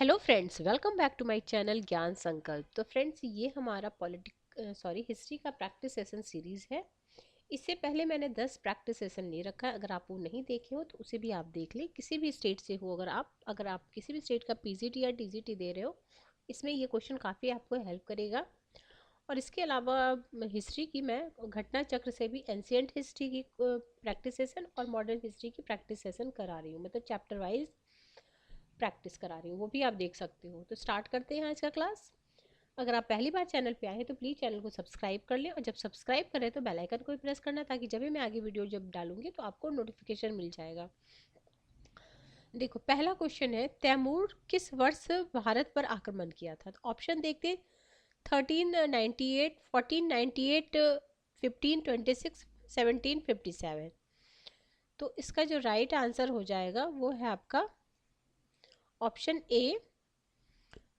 Hello friends, welcome back to my channel Gyan Sankalp. तो friends, ये हमारा हिस्ट्री का प्रैक्टिस सेशन सीरीज़ है। इससे पहले मैंने 10 प्रैक्टिस सेशन ले रखा है। अगर आप वो नहीं देखे हो तो उसे भी आप देख लें। किसी भी स्टेट से हो, अगर आप किसी भी स्टेट का पीजीटी या टीजीटी दे रहे हो, इसमें ये क्वेश्चन काफ़ी आपको हेल्प करेगा। और इसके अलावा हिस्ट्री की मैं घटना चक्र से भी एंशियंट हिस्ट्री की प्रैक्टिस सेशन और मॉडर्न हिस्ट्री की प्रैक्टिस सेशन करा रही हूँ। मतलब चैप्टर वाइज प्रैक्टिस करा रही हूँ, वो भी आप देख सकते हो। तो स्टार्ट करते हैं आज का क्लास। अगर आप पहली बार चैनल पे आए हैं तो प्लीज़ चैनल को सब्सक्राइब कर लें, और जब सब्सक्राइब करें तो बेल आइकन को भी प्रेस करना, ताकि जब भी मैं आगे वीडियो जब डालूंगी तो आपको नोटिफिकेशन मिल जाएगा। देखो, पहला क्वेश्चन है, तैमूर किस वर्ष भारत पर आक्रमण किया था? तो ऑप्शन देखते, 1398, 1498, 1526, 1757। तो इसका जो राइट आंसर हो जाएगा वो है आपका ऑप्शन ए,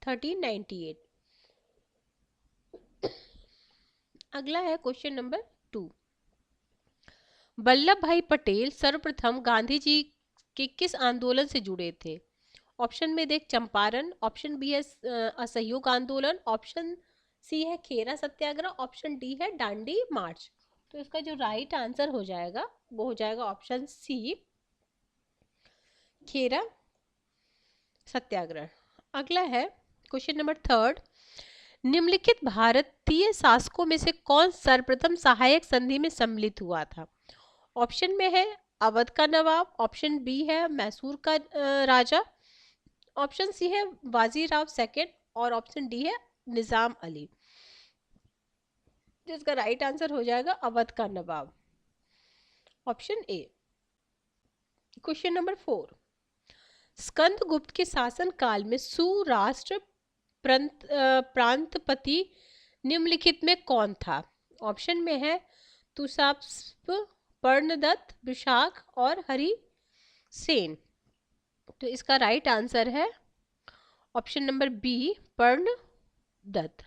1398। अगला है क्वेश्चन नंबर 2। वल्लभ भाई पटेल सर्वप्रथम गांधी जी के किस आंदोलन से जुड़े थे? ऑप्शन में देख, चंपारण, ऑप्शन बी है असहयोग आंदोलन, ऑप्शन सी है खेरा सत्याग्रह, ऑप्शन डी है दांडी मार्च। तो इसका जो राइट आंसर हो जाएगा वो हो जाएगा ऑप्शन सी, खेरा सत्याग्रह। अगला है क्वेश्चन नंबर 3। निम्नलिखित भारतीय शासकों में से कौन सर्वप्रथम सहायक संधि में सम्मिलित हुआ था? ऑप्शन में है अवध का नवाब, ऑप्शन बी है मैसूर का राजा, ऑप्शन सी है बाजीराव सेकंड, और ऑप्शन डी है निजाम अली। जिसका राइट आंसर हो जाएगा अवध का नवाब, option A. Question number 4। Skandagupta के शासन काल में सुराष्ट्र प्रांतपति निम्नलिखित में कौन था? ऑप्शन में है तुषाप, पर्णदत्त, विशाख और हरि सेन। तो इसका राइट आंसर है ऑप्शन नंबर बी, पर्णदत्त।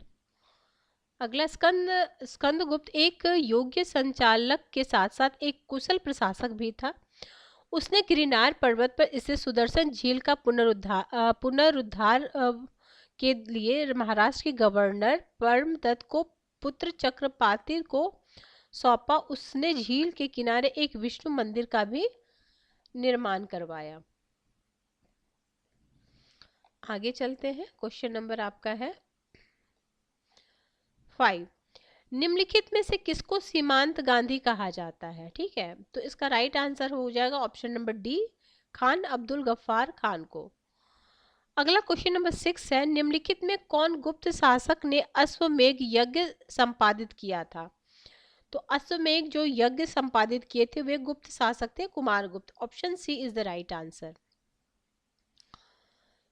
अगला, स्कंदगुप्त एक योग्य संचालक के साथ साथ एक कुशल प्रशासक भी था। उसने गिरनार पर्वत पर स्थित सुदर्शन झील का पुनरुद्धार के लिए महाराष्ट्र के गवर्नर परमदत्त को पुत्र चक्रपाति को सौंपा। उसने झील के किनारे एक विष्णु मंदिर का भी निर्माण करवाया। आगे चलते हैं। क्वेश्चन नंबर आपका है 5। निम्नलिखित में से किसको सीमांत गांधी कहा जाता है? ठीक है, तो इसका राइट आंसर हो जाएगा option number D, Khan Abdul Ghaffar Khan को। अगला क्वेश्चन नंबर 6 है, निम्नलिखित में कौन गुप्त शासक ने अश्वमेध यज्ञ संपादित किया था? तो अश्वमेध जो यज्ञ संपादित किए थे वे गुप्त शासक थे Kumaragupta. Option C is the right answer.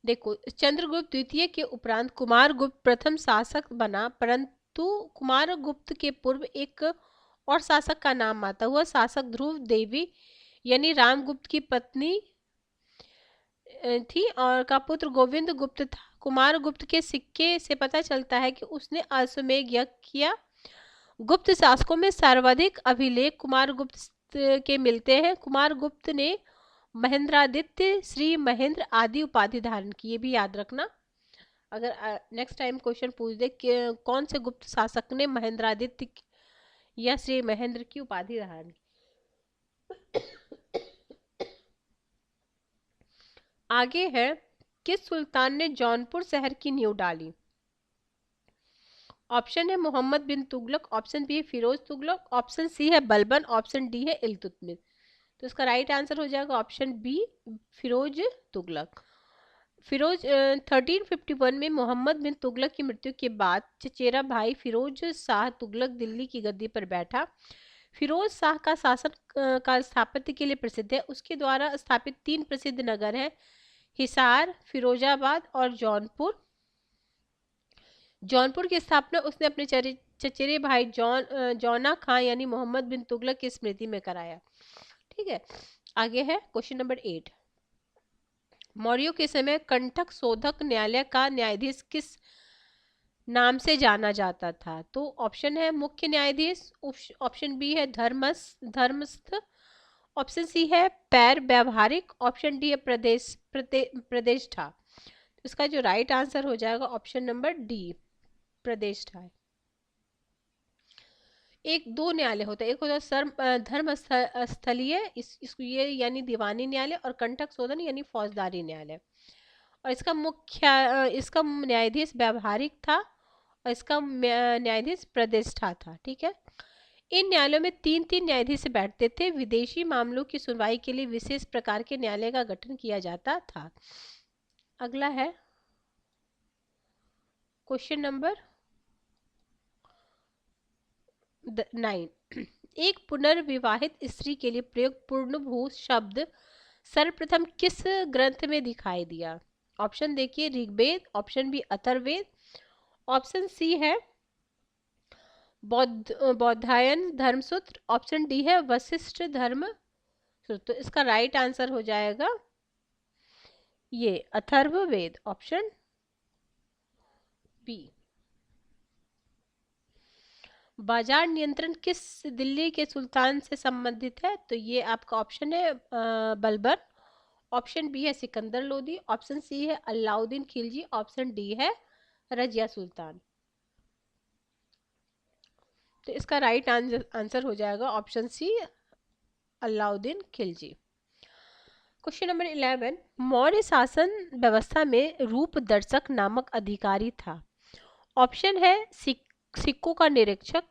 देखो, चंद्रगुप्त द्वितीय के उपरांत कुमारगुप्त प्रथम शासक बना, परंतु कुमारगुप्त के पूर्व एक और शासक का नाम आता हुआ शासक ध्रुव देवी यानी रामगुप्त की पत्नी थी और का पुत्र गोविंद गुप्त था। कुमारगुप्त के सिक्के से पता चलता है कि उसने अश्वमेध यज्ञ किया। गुप्त शासकों में सर्वाधिक अभिलेख कुमारगुप्त के मिलते हैं। कुमारगुप्त ने महेंद्रादित्य, श्री महेंद्र आदि उपाधि धारण की। ये भी याद रखना, अगर नेक्स्ट टाइम क्वेश्चन पूछ दे कि कौन से गुप्त शासक ने महेंद्रादित्य या श्री महेंद्र की उपाधि धारण की। आगे है, किस सुल्तान ने जौनपुर शहर की नींव डाली? ऑप्शन है मोहम्मद बिन तुगलक, ऑप्शन बी है फिरोज तुगलक, ऑप्शन सी है बलबन, ऑप्शन डी है इल्तुतमिश। तो इसका राइट आंसर हो जाएगा ऑप्शन बी, फिरोज तुगलक। फिरोज 1351 में मोहम्मद बिन तुगलक की मृत्यु के बाद चचेरा भाई फिरोज शाह तुगलक दिल्ली की गद्दी पर बैठा। फिरोज शाह का शासन का स्थापत्य के लिए प्रसिद्ध है। उसके द्वारा स्थापित 3 प्रसिद्ध नगर हैं, हिसार, फिरोजाबाद और जौनपुर। जौनपुर की स्थापना उसने अपने चचेरे भाई जौना खां यानी मोहम्मद बिन तुगलक की स्मृति में कराया। ठीक है, आगे है क्वेश्चन नंबर 8। मौर्यों के समय कंटक शोधक न्यायालय का न्यायाधीश किस नाम से जाना जाता था? तो ऑप्शन है मुख्य न्यायाधीश, ऑप्शन बी है धर्मस्थ, ऑप्शन सी है पैर व्यावहारिक, ऑप्शन डी है प्रतिष्ठा। इसका जो राइट आंसर हो जाएगा ऑप्शन नंबर डी, प्रतिष्ठा। एक दो न्यायालय होता है, एक होता है धर्म स्थलीय, इसको ये यानी दीवानी न्यायालय, और कंटक शोधन यानी फौजदारी न्यायालय। और इसका न्यायाधीश व्यावहारिक था, और इसका न्यायाधीश प्रतिष्ठा था। ठीक है, इन न्यायालयों में तीन तीन न्यायाधीश बैठते थे। विदेशी मामलों की सुनवाई के लिए विशेष प्रकार के न्यायालय का गठन किया जाता था। अगला है क्वेश्चन नंबर 9। एक पुनर्विवाहित स्त्री के लिए प्रयुक्त पूर्णभू शब्द सर्वप्रथम किस ग्रंथ में दिखाई दिया? ऑप्शन देखिए, Rigveda, option B Atharvaveda, option C है बौधायन धर्मसूत्र, ऑप्शन डी है वशिष्ठ धर्म सूत्र। तो इसका राइट आंसर हो जाएगा ये अथर्ववेद, ऑप्शन बी। बाजार नियंत्रण किस दिल्ली के सुल्तान से संबंधित है? तो ये आपका ऑप्शन है बलबन, ऑप्शन बी है सिकंदर लोदी, ऑप्शन सी है अलाउद्दीन खिलजी, ऑप्शन डी है रजिया सुल्तान। तो इसका राइट आंसर हो जाएगा option C, Alauddin Khilji. Question number 11, Maurya शासन व्यवस्था में रूप दर्शक नामक अधिकारी था। ऑप्शन है सिक्कों का निरीक्षक,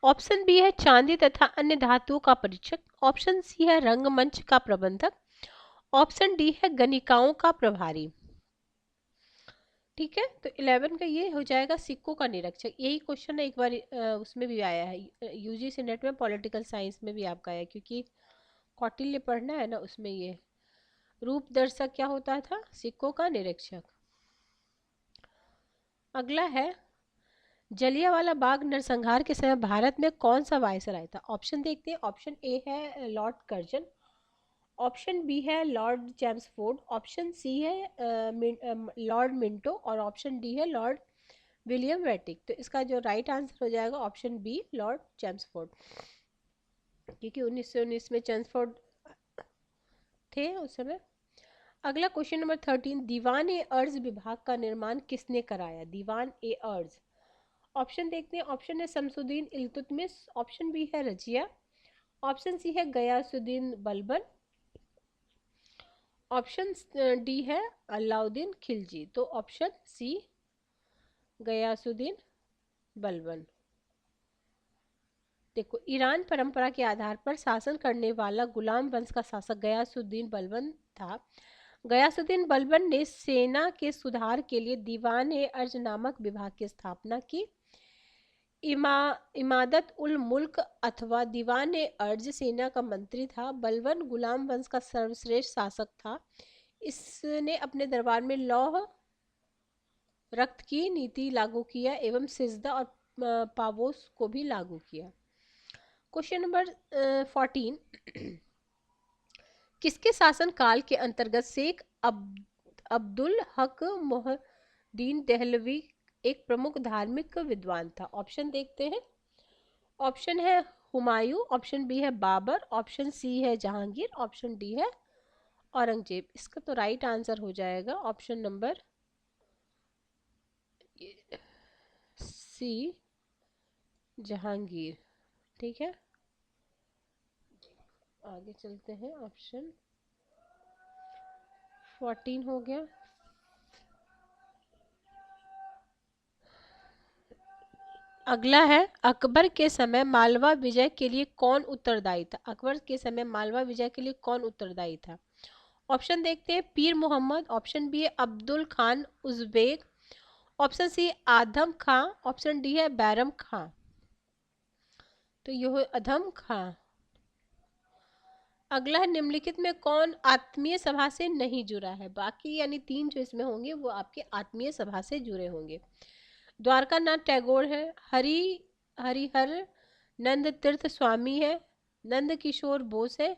ऑप्शन बी है चांदी तथा अन्य धातुओं का परीक्षक, ऑप्शन सी है रंगमंच का प्रबंधक, ऑप्शन डी है गणिकाओं का प्रभारी। ठीक है, तो 11 का ये हो जाएगा सिक्कों का निरीक्षक। यही क्वेश्चन एक बार उसमें भी आया है, यूजीसी नेट में पॉलिटिकल साइंस में भी आपका आया, क्योंकि कौटिल्य पढ़ना है ना, उसमें ये रूप दर्शक क्या होता था, सिक्कों का निरीक्षक। अगला है जलियांवाला बाग नरसंहार के समय भारत में कौन सा वायसराय था? ऑप्शन देखते हैं, ऑप्शन ए है लॉर्ड कर्जन, ऑप्शन बी है लॉर्ड चैम्सफोर्ड, ऑप्शन सी है लॉर्ड मिंटो, और ऑप्शन डी है लॉर्ड विलियम वेटिक। तो इसका जो राइट आंसर हो जाएगा ऑप्शन बी, लॉर्ड चैम्सफोर्ड, क्योंकि 1919 में चैम्सफोर्ड थे उस समय। अगला क्वेश्चन नंबर 13, दीवान ए अर्ज विभाग का निर्माण किसने कराया? दीवान ए अर्ज, ऑप्शन देखते हैं, ऑप्शन है शमसुद्दीन इल्तुतमिश, ऑप्शन बी है रजिया, ऑप्शन सी है गयासुद्दीन बलबन, ऑप्शन डी है अलाउद्दीन खिलजी। तो ऑप्शन सी, गयासुद्दीन बलबन। देखो, ईरान परंपरा के आधार पर शासन करने वाला गुलाम वंश का शासक गयासुद्दीन बलबन था। गयासुद्दीन बलबन ने सेना के सुधार के लिए दीवान ए अर्ज नामक विभाग की स्थापना की। इमादत उल मुल्क अथवा दीवान ए अर्ज सेना का मंत्री था। बलबन गुलाम वंश का सर्वश्रेष्ठ शासक था। इसने अपने दरबार में लौह रक्त की नीति लागू किया एवं सिजदा और पावोस को भी लागू किया। क्वेश्चन नंबर 14, किसके शासन काल के अंतर्गत शेख अब्दुल हक मोहद्दीन देहलवी एक प्रमुख धार्मिक विद्वान था? ऑप्शन देखते हैं, ऑप्शन है हुमायूं, ऑप्शन बी है बाबर, ऑप्शन सी है जहांगीर, ऑप्शन डी है औरंगजेब। इसका तो राइट आंसर हो जाएगा ऑप्शन नंबर सी, जहांगीर। ठीक है, आगे चलते हैं, ऑप्शन 14 हो गया। अगला है, अकबर के समय मालवा विजय के लिए कौन उत्तरदायी था? अकबर के समय मालवा विजय के लिए कौन उत्तरदायी था? ऑप्शन देखते हैं, पीर मोहम्मद, ऑप्शन बी है Abdul Khan Uzbek, option C Adam Khan, option D है बैरम खां। तो यह है अधम खां। अगला है, निम्नलिखित में कौन आत्मीय सभा से नहीं जुड़ा है? बाकी यानी तीन जो इसमें होंगे वो आपके आत्मीय सभा से जुड़े होंगे। द्वारका नाथ टैगोर है, हरिहर नंद तीर्थ स्वामी है, नंद किशोर बोस है,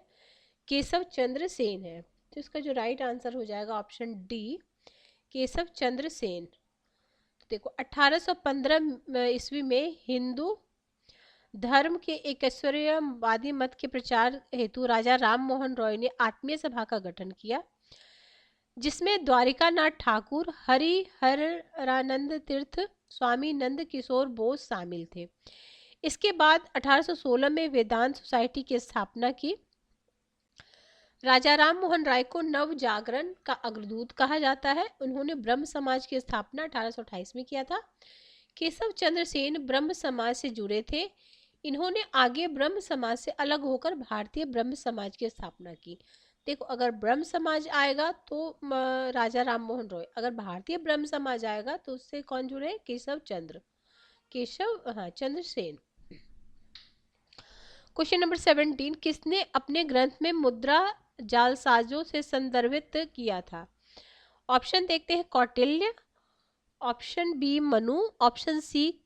केशव चंद्र सेन है। तो इसका जो राइट आंसर हो जाएगा ऑप्शन डी, केशव चंद्र सेन। तो देखो, 1815 ईस्वी में हिंदू धर्म के एकैश्वर्यवादी मत के प्रचार हेतु राजा राम मोहन रॉय ने आत्मीय सभा का गठन किया। जिसमें द्वारिकानाथ ठाकुर, हरिहरानंद तीर्थ, स्वामी नंद किशोर बोस शामिल थे। इसके बाद 1816 में वेदांत सोसाइटी की स्थापना की। राजा राम मोहन राय को नव जागरण का अग्रदूत कहा जाता है। उन्होंने ब्रह्म समाज की स्थापना 1828 में किया था। केशव चंद्र सेन ब्रह्म समाज से जुड़े थे। इन्होंने आगे ब्रह्म समाज से अलग होकर भारतीय ब्रह्म समाज की स्थापना की। देखो, अगर ब्रह्म समाज आएगा तो राजा राम मोहन रॉय, अगर भारतीय ब्रह्म समाज आएगा तो उससे कौन जुड़े? केशव चंद्र सेन। क्वेश्चन नंबर 17, किसने अपने ग्रंथ में मुद्रा जालसाजों से संदर्भित किया था? ऑप्शन देखते हैं, Kautilya, option B Manu, option C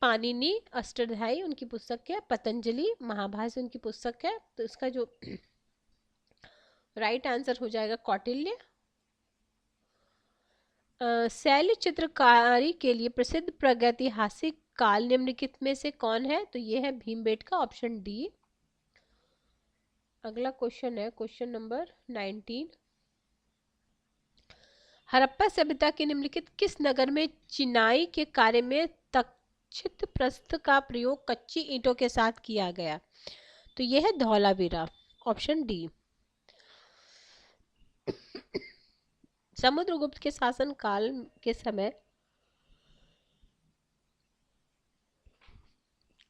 Panini Ashtadhyayi उनकी पुस्तक है, पतंजलि महाभाष्य उनकी पुस्तक है। तो इसका जो राइट आंसर हो जाएगा कौटिल्य। शैल चित्रकारी के लिए प्रसिद्ध प्रागैतिहासिक काल निम्नलिखित में से कौन है? तो ये है भीमबेटका, ऑप्शन डी। अगला क्वेश्चन है क्वेश्चन नंबर 19, हड़प्पा सभ्यता के निम्नलिखित किस नगर में चिनाई के कार्य में तक्षित प्रस्थ का प्रयोग कच्ची ईंटों के साथ किया गया? तो यह है धौलावीरा, ऑप्शन डी। समुद्रगुप्त के शासन काल के समय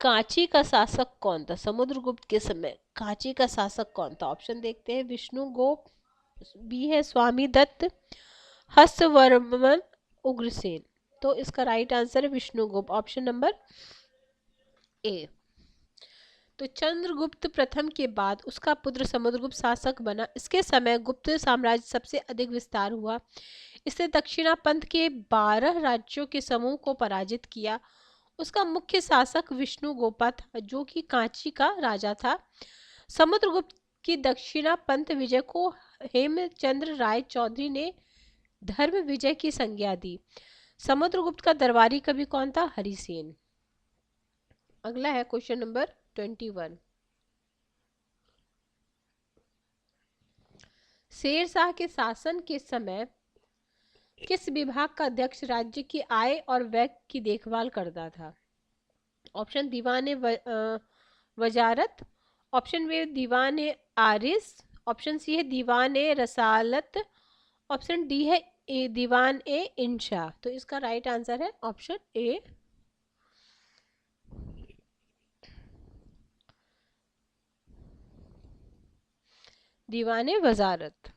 कांची का शासक कौन था? समुद्रगुप्त के समय कांची का शासक कौन था? ऑप्शन देखते हैं, विष्णुगुप्त, बी है स्वामी दत्त, हर्षवर्मन, उग्रसेन। तो इसका राइट आंसर है विष्णुगुप्त, ऑप्शन नंबर ए। तो चंद्रगुप्त प्रथम के बाद उसका पुत्र समुद्रगुप्त शासक बना। इसके समय गुप्त साम्राज्य सबसे अधिक विस्तार हुआ। इसने दक्षिणापंथ के 12 राज्यों के समूह को पराजित किया। उसका मुख्य शासक विष्णुगोपा था, जो कि कांची का राजा था। समुद्रगुप्त की दक्षिणापंथ विजय को हेमचंद्र राय चौधरी ने धर्म विजय की संज्ञा दी। समुद्रगुप्त का दरबारी कवि कौन था? हरिसेन। अगला है क्वेश्चन नंबर 21, शेरशाह के शासन के समय किस विभाग का अध्यक्ष राज्य की आय और व्यय की देखभाल करता था? ऑप्शन दीवान वजारत, ऑप्शन बी दीवान आरिस, ऑप्शन सी है दीवान रसालत, ऑप्शन डी है दीवान इंशा। तो इसका राइट आंसर है ऑप्शन ए, दीवान वजारत।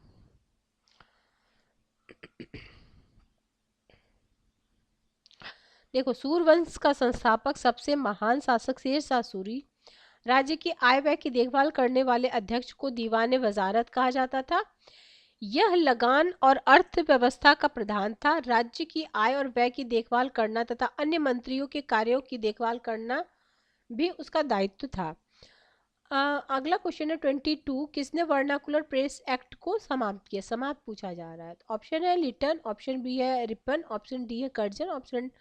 देखो, सूर्यवंश का संस्थापक सबसे महान शासक शेरशाह सूरी, राज्य की आय व्यय की देखभाल करने वाले अध्यक्ष को दीवान वजारत कहा जाता था। यह लगान और अर्थव्यवस्था का प्रधान था। राज्य की आय और व्यय की देखभाल करना तथा अन्य मंत्रियों के कार्यों की देखभाल करना भी उसका दायित्व था। अगला क्वेश्चन है 22, किसने वर्नाकुलर प्रेस एक्ट को समाप्त किया? समाप्त पूछा जा रहा है। ऑप्शन है लिटन, ऑप्शन बी है रिपन, ऑप्शन डी है कर्जन, ऑप्शन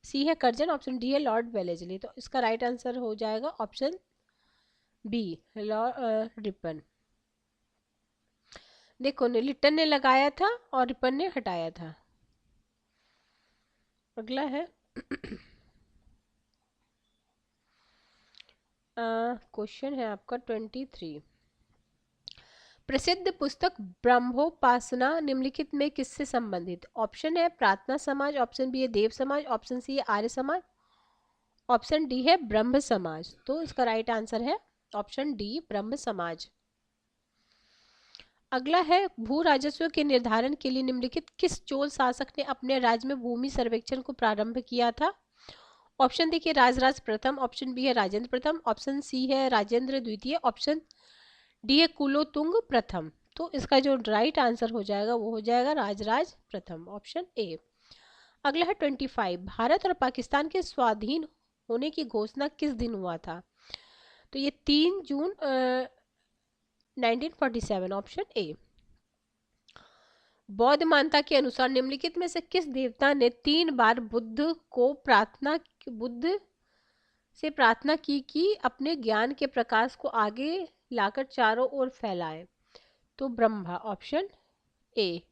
सी है कर्जन, ऑप्शन डी है लॉर्ड वेलेस्ली। तो इसका राइट आंसर हो जाएगा ऑप्शन बी, लॉर्ड रिपन। देखो, लिटन ने लगाया था और रिपन ने हटाया था। अगला है क्वेश्चन है आपका 23, प्रसिद्ध पुस्तक ब्रह्मोपासना निम्नलिखित में किससे संबंधित? ऑप्शन है प्रार्थना समाज, ऑप्शन बी है देव समाज, ऑप्शन सी है आर्य समाज, ऑप्शन डी है ब्रह्म समाज। तो इसका राइट आंसर है ऑप्शन डी, ब्रह्म समाज। अगला है भू राजस्व के निर्धारण के लिए निम्नलिखित किस चोल शासक ने अपने राज्य में भूमि सर्वेक्षण को प्रारंभ किया था? ऑप्शन देखिए, राजराज प्रथम, ऑप्शन बी है राजेंद्र प्रथम, ऑप्शन सी है राजेंद्र द्वितीय, ऑप्शन डी है कुलोतुंग प्रथम। तो इसका जो राइट आंसर हो जाएगा वो हो जाएगा राजराज प्रथम, ऑप्शन ए। अगला है 25, भारत और पाकिस्तान के स्वाधीन होने की घोषणा किस दिन हुआ था? तो ये 3 जून 1947, ऑप्शन ए। बौद्ध मान्यता के अनुसार निम्नलिखित में से किस देवता ने 3 बार बुद्ध से प्रार्थना की कि अपने ज्ञान के प्रकाश को आगे लाकर चारों ओर फैलाए? तो ब्रह्मा, ऑप्शन ए।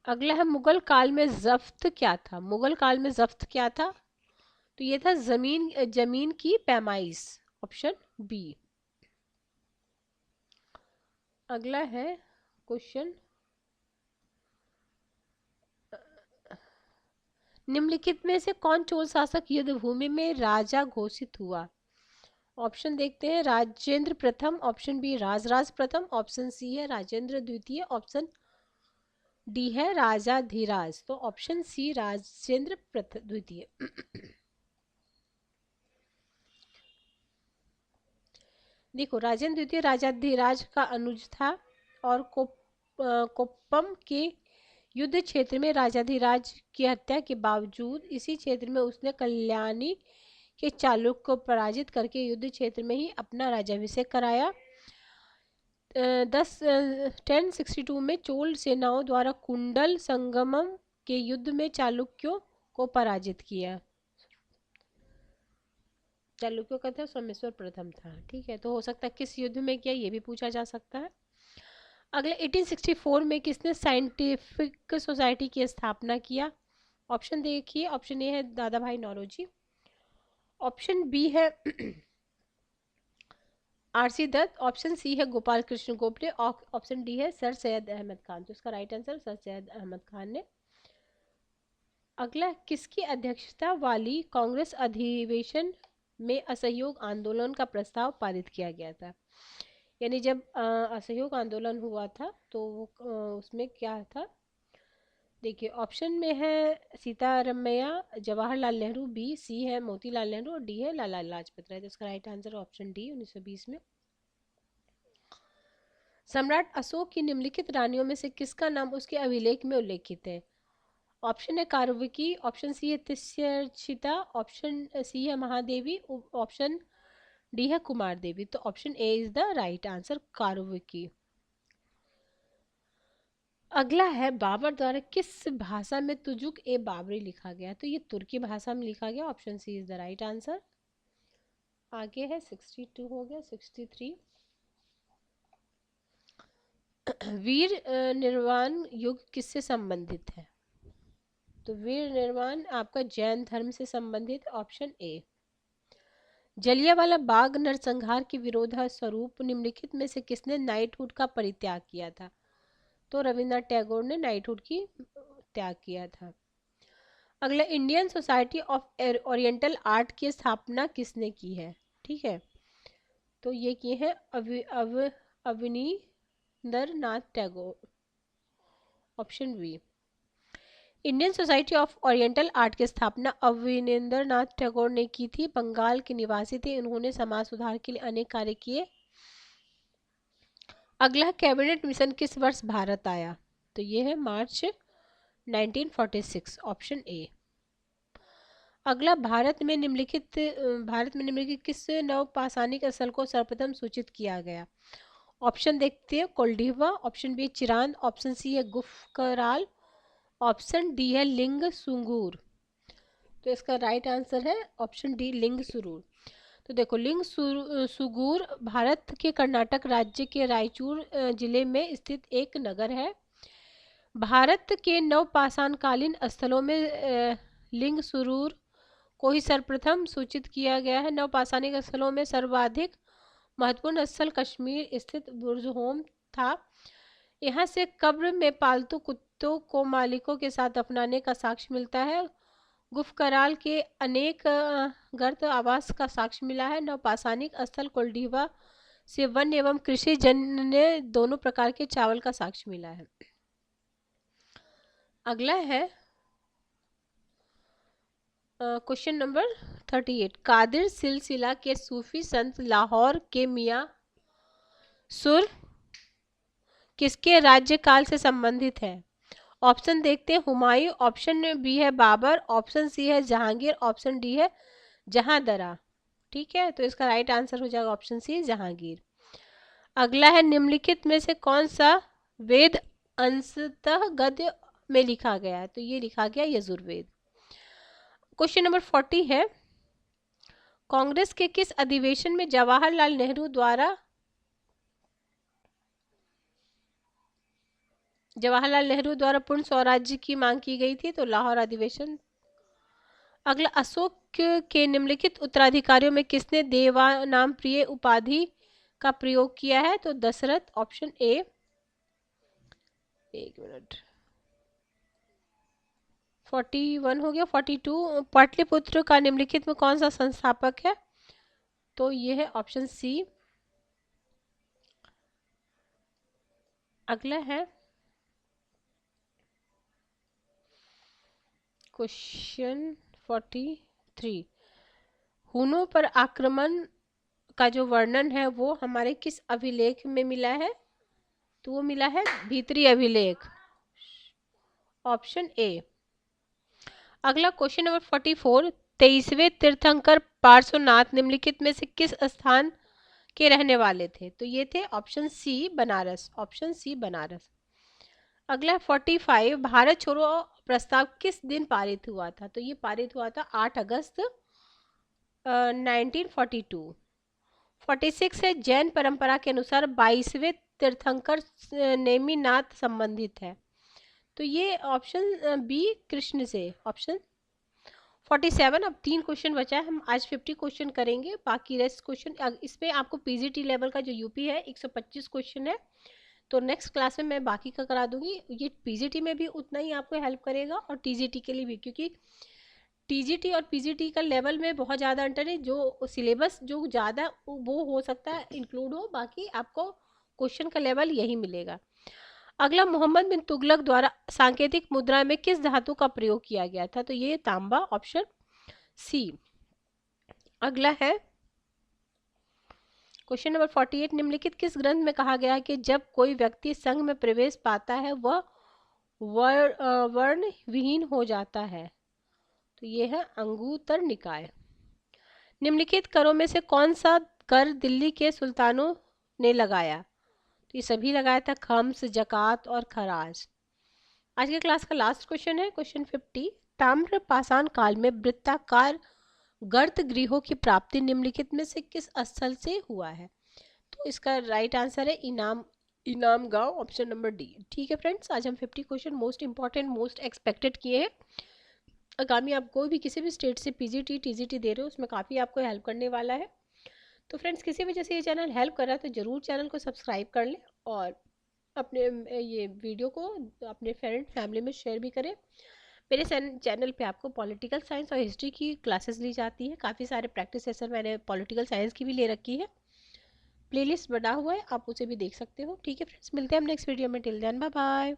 अगला है मुगल काल में जफ्त क्या था? मुगल काल में जफ्त क्या था? तो ये था जमीन जमीन की पैमाइश, ऑप्शन बी। अगला है क्वेश्चन, निम्नलिखित में से कौन चोल शासक युद्ध भूमि में राजा घोषित हुआ? ऑप्शन देखते हैं, राजेंद्र प्रथम, ऑप्शन बी राजराज प्रथम, ऑप्शन सी है राजेंद्र द्वितीय, ऑप्शन डी है राजाधिराज। तो ऑप्शन सी राजेंद्र द्वितीय। देखो, राजेंद्र द्वितीय राजाधिराज का अनुज था और कोप्पम के युद्ध क्षेत्र में राजाधिराज की हत्या के बावजूद इसी क्षेत्र में उसने कल्याणी के चालुक्य को पराजित करके युद्ध क्षेत्र में ही अपना राज्याभिषेक कराया। 1062 में चोल सेनाओं द्वारा कुंडल संगमम के युद्ध में चालुक्यों को पराजित किया। चालुक्यों का था सोमेश्वर प्रथम था, ठीक है। तो हो सकता है किस युद्ध में किया, ये भी पूछा जा सकता है। अगले 1864 में किसने साइंटिफिक सोसाइटी की स्थापना किया? ऑप्शन देखिए, ऑप्शन ए है Dadabhai Naoroji, option B है आरसी दत्त, ऑप्शन सी है गोपाल कृष्ण गोखले, ऑप्शन डी है सर सैयद अहमद खान। तो इसका right answer sir Syed Ahmed Khan ने। अगला, किसकी अध्यक्षता वाली कांग्रेस अधिवेशन में असहयोग आंदोलन का प्रस्ताव पारित किया गया था? यानी जब असहयोग आंदोलन हुआ था तो उसमें क्या था? देखिए, ऑप्शन में है सीतारमैया, जवाहरलाल नेहरू, बी सी है मोतीलाल नेहरू और डी है लाला लाजपत राय। तो इसका राइट आंसर ऑप्शन डी 1920 में। सम्राट अशोक की निम्नलिखित रानियों में से किसका नाम उसके अभिलेख में उल्लेखित है? ऑप्शन है कारुविकी, ऑप्शन सी है तिष्यर्चिता, ऑप्शन सी है महादेवी, ऑप्शन डी है कुमार देवी। तो option A is the right answer, Karuvaki. अगला है, बाबर द्वारा किस भाषा में तुजुक ए बाबरी लिखा गया? तो ये तुर्की भाषा में लिखा गया, option C is the right answer. आगे है 62 हो गया, 63 वीर निर्वाण युग किससे संबंधित है? तो वीर निर्वाण आपका जैन धर्म से संबंधित, ऑप्शन ए। जलियांवाला बाग नरसंहार के विरोध स्वरूप निम्नलिखित में से किसने नाइटहुड का परित्याग किया था? तो रविन्द्रनाथ टैगोर ने नाइटहुड की त्याग किया था। अगला, Indian society of oriental art की स्थापना किसने की है? ठीक है, तो ये किए हैं Abanindranath Tagore, option B. Indian society of oriental art की स्थापना अवनींद्रनाथ टैगोर ने की थी। बंगाल के निवासी थे, उन्होंने समाज सुधार के लिए अनेक कार्य किए। अगला, कैबिनेट मिशन किस वर्ष भारत आया? तो ये है मार्च 1946, ऑप्शन ए। अगला, भारत में निम्नलिखित किस नवपाषाणिक स्थल को सर्वप्रथम सूचित किया गया? ऑप्शन देखते हैं, कोल्डिवा, option B Chirand, option C है गुफकराल, ऑप्शन डी है लिंग सुंगूर। तो इसका राइट आंसर है ऑप्शन डी लिंग सुरूर। तो देखो, लिंग सुगूर भारत के कर्नाटक राज्य के रायचूर जिले में स्थित एक नगर है। भारत के नवपाषाणकालीन स्थलों में लिंग सुरूर को ही सर्वप्रथम सूचित किया गया है। नवपाषाणिक स्थलों में सर्वाधिक महत्वपूर्ण स्थल कश्मीर स्थित बुर्जहोम था। यहाँ से कब्र में पालतू कुत्तों को मालिकों के साथ अपनाने का साक्ष्य मिलता है। गुफकराल के अनेक गर्त आवास का साक्ष्य मिला है। नवपाषाणिक स्थल कोल्डिवा से वन एवं कृषि जन्य दोनों प्रकार के चावल का साक्ष्य मिला है। अगला है क्वेश्चन नंबर 38, कादिर सिलसिला के सूफी संत लाहौर के मियाँ सुर किसके राज्यकाल से संबंधित है? ऑप्शन देखते हैं, हुमायूं, ऑप्शन बी है बाबर, ऑप्शन सी है जहांगीर, ऑप्शन डी है जहांदरा। ठीक है, तो इसका राइट आंसर हो जाएगा ऑप्शन सी जहांगीर। अगला है, निम्नलिखित में से कौन सा वेद अंशतः गद्य में लिखा गया है? तो ये लिखा गया यजुर्वेद। क्वेश्चन नंबर 40 है, कांग्रेस के किस अधिवेशन में जवाहरलाल नेहरू द्वारा पूर्ण स्वराज्य की मांग की गई थी? तो लाहौर अधिवेशन। अगला, अशोक के निम्नलिखित उत्तराधिकारियों में किसने देवानाम प्रिय उपाधि का प्रयोग किया है? तो दशरथ, ऑप्शन ए। एक मिनट, 41 हो गया। 42, पाटलिपुत्र का निम्नलिखित में कौन सा संस्थापक है? तो ये है ऑप्शन सी। अगला है क्वेश्चन 43, हुनों पर आक्रमण का जो वर्णन है वो हमारे किस अभिलेख में मिला है? तो वो मिला है भीतरी अभिलेख, ऑप्शन ए। अगला क्वेश्चन नंबर 44, 23वें तीर्थंकर पार्श्वनाथ निम्नलिखित में से किस स्थान के रहने वाले थे? तो ये थे option C Banaras, option C Banaras. अगला 45, भारत छोड़ो प्रस्ताव किस दिन पारित हुआ था? तो ये पारित हुआ था 8 अगस्त 1942। 46 है, जैन परंपरा के अनुसार 22वें तीर्थंकर नेमिनाथ संबंधित है। तो ये ऑप्शन बी कृष्ण से, ऑप्शन। 47, अब 3 क्वेश्चन बचा है, हम आज 50 क्वेश्चन करेंगे, बाकी रेस्ट क्वेश्चन इसमें आपको पीजीटी लेवल का जो यूपी है 125 क्वेश्चन है, तो नेक्स्ट क्लास में मैं बाकी का करा दूंगी। ये पीजीटी में भी उतना ही आपको हेल्प करेगा और टीजीटी के लिए भी, क्योंकि टीजीटी और पीजीटी का लेवल में बहुत ज़्यादा अंतर है। जो सिलेबस जो ज़्यादा वो हो सकता है इंक्लूड हो, बाकी आपको क्वेश्चन का लेवल यही मिलेगा। अगला, मोहम्मद बिन तुगलक द्वारा सांकेतिक मुद्रा में किस धातु का प्रयोग किया गया था? तो ये तांबा, ऑप्शन सी। अगला है क्वेश्चन नंबर 48, निम्नलिखित किस ग्रंथ में कहा गया है कि जब कोई व्यक्ति संघ में प्रवेश पाता है वह वर्ण विहीन हो जाता है? तो ये है अंगुत्तर निकाय। निम्नलिखित करों में से कौन सा कर दिल्ली के सुल्तानों ने लगाया? तो ये सभी लगाया था, खम्स, जकात और खराज। आज के क्लास का लास्ट क्वेश्चन है क्वेश्चन 50, ताम्र पाषाण काल में वृत्ताकार गर्त गृहों की प्राप्ति निम्नलिखित में से किस स्थल से हुआ है? तो इसका राइट आंसर है इनाम गांव, ऑप्शन नंबर डी। ठीक है फ्रेंड्स, आज हम 50 question most important most expected किए हैं। आगामी आप कोई भी किसी भी स्टेट से पीजीटी टीजीटी दे रहे हो उसमें काफ़ी आपको हेल्प करने वाला है। तो फ्रेंड्स, किसी वजह से ये चैनल हेल्प कर रहा है तो ज़रूर चैनल को सब्सक्राइब कर लें और अपने ये वीडियो को अपने फ्रेंड फैमिली में शेयर भी करें। मेरे चैनल पे आपको पॉलिटिकल साइंस और हिस्ट्री की क्लासेस ली जाती है, काफ़ी सारे प्रैक्टिस सेशन मैंने पॉलिटिकल साइंस की भी ले रखी है, प्लेलिस्ट बना हुआ है, आप उसे भी देख सकते हो। ठीक है फ्रेंड्स, मिलते हैं हम नेक्स्ट वीडियो में, टिल देन बाय बाय।